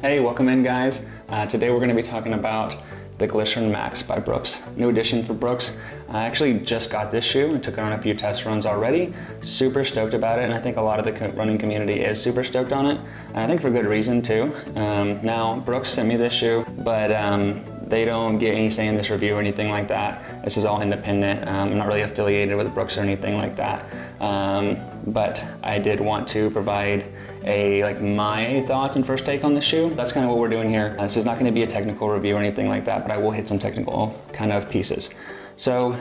Hey, welcome in guys. Today we're going to be talking about the Glycerin Max by Brooks. New addition for Brooks. I actually just got this shoe and took it on a few test runs already. Super stoked about it, and I think a lot of the running community is super stoked on it. And I think for good reason too. Now, Brooks sent me this shoe, but they don't get any say in this review or anything like that. This is all independent. I'm not really affiliated with Brooks or anything like that. But I did want to provide my thoughts and first take on the shoe. That's kind of what we're doing here. This is not going to be a technical review or anything like that, but I will hit some technical kind of pieces. So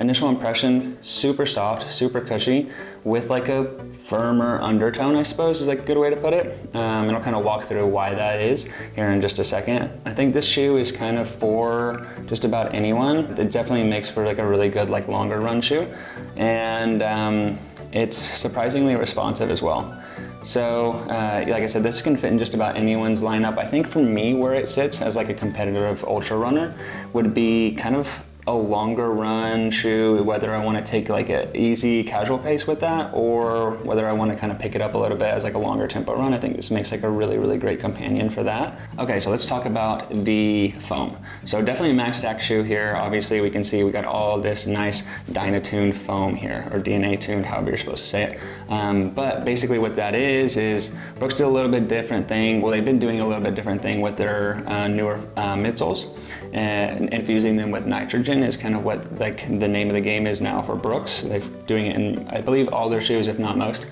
initial impression, super soft, super cushy, with like a firmer undertone, I suppose is like a good way to put it. And I'll kind of walk through why that is here in just a second. I think this shoe is kind of for just about anyone. It definitely makes for like a really good like longer run shoe. And it's surprisingly responsive as well. So, like I said, this can fit in just about anyone's lineup. I think for me, where it sits as like a competitive ultra runner would be kind of a longer run shoe, whether I want to take like an easy casual pace with that, or whether I want to kind of pick it up a little bit as like a longer tempo run. I think this makes like a really, really great companion for that. Okay, so let's talk about the foam. So definitely a Max Stack shoe here. Obviously we can see we got all this nice Dynatuned foam here, or DNA tuned, however you're supposed to say it. But basically what that is Brooks did a little bit different thing. Well, they've been doing a little bit different thing with their newer midsoles, and infusing them with nitrogen is kind of what like the name of the game is now for Brooks. They're doing it in, I believe, all their shoes, if not most.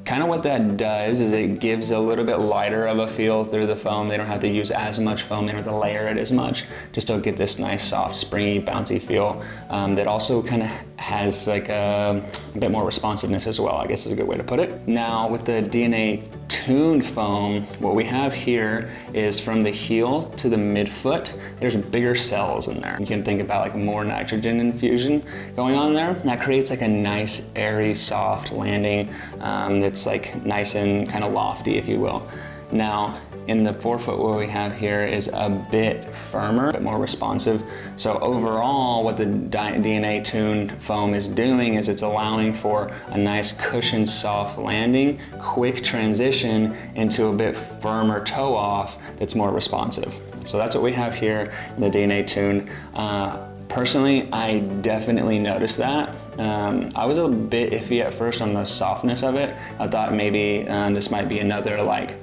Kind of what that does is it gives a little bit lighter of a feel through the foam. They don't have to use as much foam, they don't have to layer it as much, just to get this nice, soft, springy, bouncy feel that also kind of has like a bit more responsiveness as well, I guess is a good way to put it. Now with the DNA tuned foam, what we have here is from the heel to the midfoot, there's bigger cells in there. You can think about like more nitrogen infusion going on there. That creates like a nice, airy, soft landing that's like nice and kind of lofty, if you will. Now, in the forefoot, what we have here is a bit firmer, a bit more responsive. So overall, what the DNA tuned foam is doing is it's allowing for a nice cushioned, soft landing, quick transition into a bit firmer toe off that's more responsive. So that's what we have here in the DNA tuned. Personally, I definitely noticed that. I was a bit iffy at first on the softness of it. I thought maybe this might be another like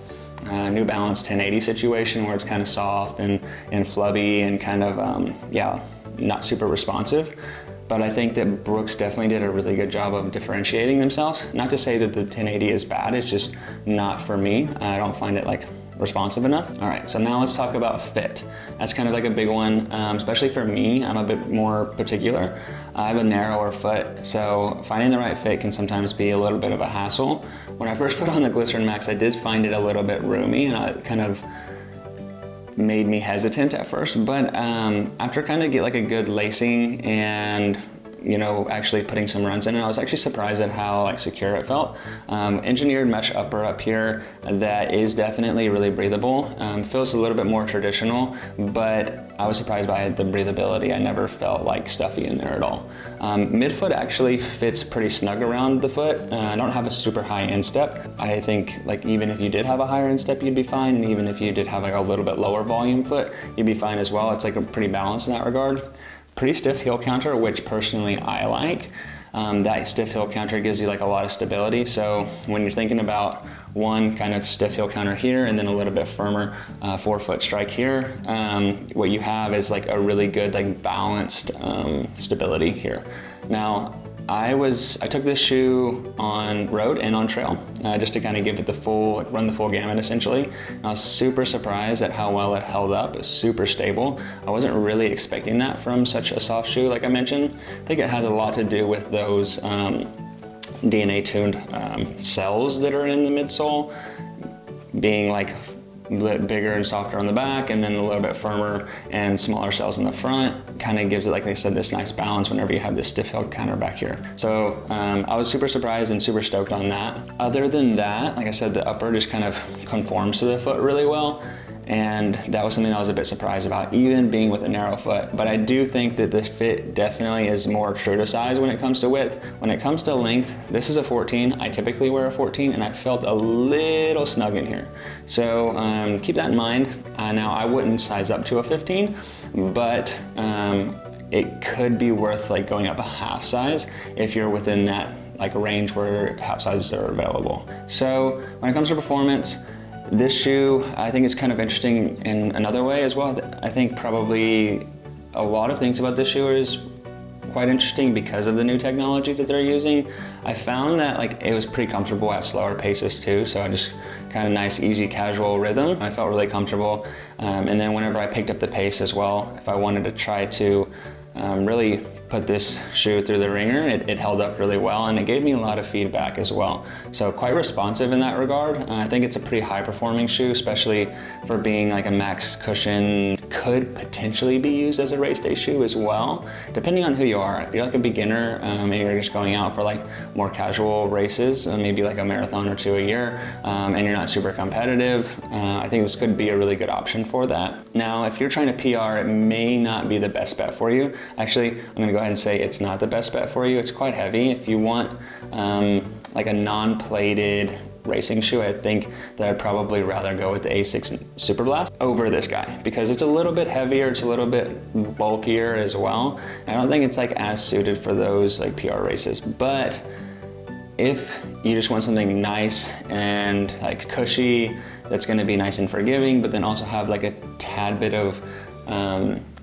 New Balance 1080 situation where it's kind of soft and flubby and kind of, not super responsive. But I think that Brooks definitely did a really good job of differentiating themselves. Not to say that the 1080 is bad, it's just not for me. I don't find it like responsive enough. All right, so now let's talk about fit. That's kind of like a big one, especially for me. I'm a bit more particular. I have a narrower foot, so finding the right fit can sometimes be a little bit of a hassle. When I first put on the Glycerin Max, I did find it a little bit roomy, and it kind of made me hesitant at first, but after kind of get like a good lacing and actually putting some runs in it, I was actually surprised at how like secure it felt. Engineered mesh upper up here that is definitely really breathable. Feels a little bit more traditional, but I was surprised by the breathability. I never felt like stuffy in there at all. Midfoot actually fits pretty snug around the foot. I don't have a super high instep. I think like even if you did have a higher instep, you'd be fine. And even if you did have like a little bit lower volume foot, you'd be fine as well. It's like a pretty balanced in that regard. Pretty stiff heel counter, which personally I like. That stiff heel counter gives you like a lot of stability. So when you're thinking about one kind of stiff heel counter here and then a little bit firmer forefoot strike here, what you have is like a really good like balanced stability here. Now, I took this shoe on road and on trail just to kind of give it the full, run the full gamut essentially. And I was super surprised at how well it held up. It's super stable. I wasn't really expecting that from such a soft shoe like I mentioned. I think it has a lot to do with those DNA tuned cells that are in the midsole being like a bit bigger and softer on the back, and then a little bit firmer and smaller cells in the front. Kind of gives it, like I said, this nice balance whenever you have this stiff heel counter back here. So I was super surprised and super stoked on that. Other than that, like I said, the upper just kind of conforms to the foot really well. And that was something I was a bit surprised about, even being with a narrow foot. But I do think that the fit definitely is more true to size when it comes to width. When it comes to length, this is a 14. I typically wear a 14, and I felt a little snug in here. So keep that in mind. Now, I wouldn't size up to a 15, but it could be worth like going up a half size if you're within that like range where half sizes are available. So when it comes to performance, this shoe I think is kind of interesting in another way as well. I think probably a lot of things about this shoe is quite interesting because of the new technology that they're using. I found that like it was pretty comfortable at slower paces too, so I just kind of nice, easy, casual rhythm. I felt really comfortable. And then whenever I picked up the pace as well, if I wanted to try to really put this shoe through the ringer, it held up really well, and it gave me a lot of feedback as well. So quite responsive in that regard. I think it's a pretty high performing shoe, especially for being like a max cushion. Could potentially be used as a race day shoe as well, depending on who you are. If you're like a beginner and you're just going out for like more casual races, maybe like a marathon or two a year, and you're not super competitive, I think this could be a really good option for that. Now, if you're trying to PR, it may not be the best bet for you. Actually, I'm gonna go ahead and say it's not the best bet for you. It's quite heavy. If you want like a non-plated racing shoe, I think that I'd probably rather go with the A6 Super Blast over this guy, because it's a little bit heavier, it's a little bit bulkier as well. I don't think it's like as suited for those like PR races, but if you just want something nice and like cushy, that's gonna be nice and forgiving, but then also have like a tad bit of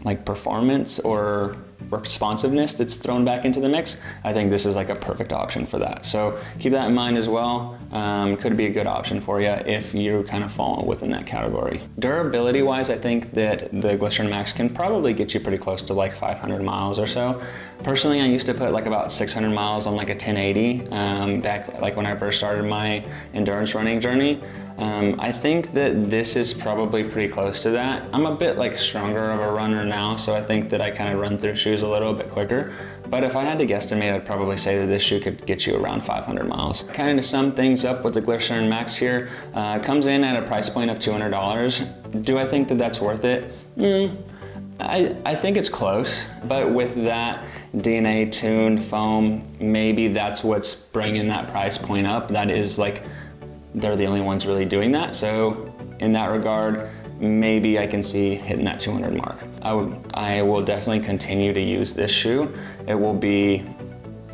like performance or responsiveness that's thrown back into the mix, I think this is like a perfect option for that. So keep that in mind as well. Could be a good option for you if you kind of fall within that category. Durability wise, I think that the Glycerin Max can probably get you pretty close to like 500 miles or so. Personally, I used to put like about 600 miles on like a 1080 back like when I first started my endurance running journey. I think that this is probably pretty close to that. I'm a bit like stronger of a runner now, so I think that I kind of run through shoes a little bit quicker. But if I had to guesstimate, I'd probably say that this shoe could get you around 500 miles. Kind of to sum things up with the Glycerin Max here, it comes in at a price point of $200. Do I think that that's worth it? I think it's close, but with that DNA tuned foam, maybe that's what's bringing that price point up. That is like, they're the only ones really doing that. So in that regard, maybe I can see hitting that 200 mark. I will definitely continue to use this shoe. It will be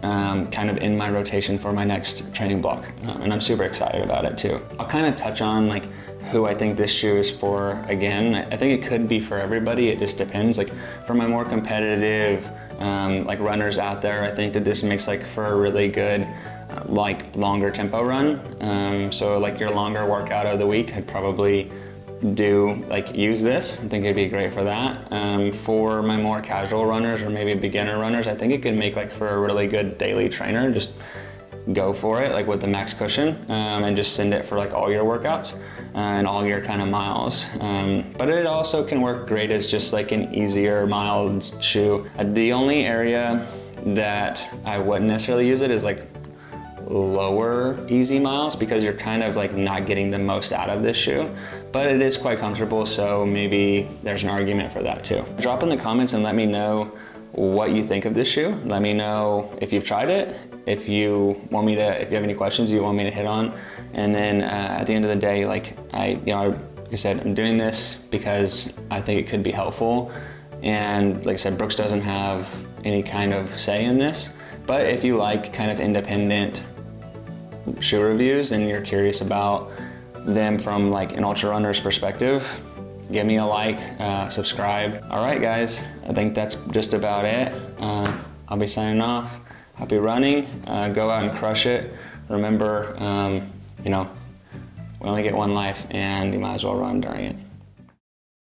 kind of in my rotation for my next training block. And I'm super excited about it too. I'll kind of touch on like who I think this shoe is for again. I think it could be for everybody. It just depends. Like for my more competitive like runners out there, I think that this makes like for a really good like longer tempo run. So like your longer workout of the week, I'd probably use this. I think it'd be great for that. For my more casual runners or maybe beginner runners, I think it could make like for a really good daily trainer. Just go for it like with the Max Cushion and just send it for like all your workouts and all your kind of miles. But it also can work great as just like an easier mild shoe. The only area that I wouldn't necessarily use it is like lower easy miles, because you're kind of like not getting the most out of this shoe, but it is quite comfortable, so maybe there's an argument for that too. Drop in the comments and let me know what you think of this shoe. Let me know if you've tried it, if you have any questions you want me to hit on, and then at the end of the day, like I said, I'm doing this because I think it could be helpful, and like I said, Brooks doesn't have any kind of say in this. But if you like kind of independent shoe reviews and you're curious about them from like an ultra runner's perspective, give me a like, subscribe. All right, guys, I think that's just about it. I'll be signing off. Happy running. Go out and crush it. Remember, we only get one life, and you might as well run during it.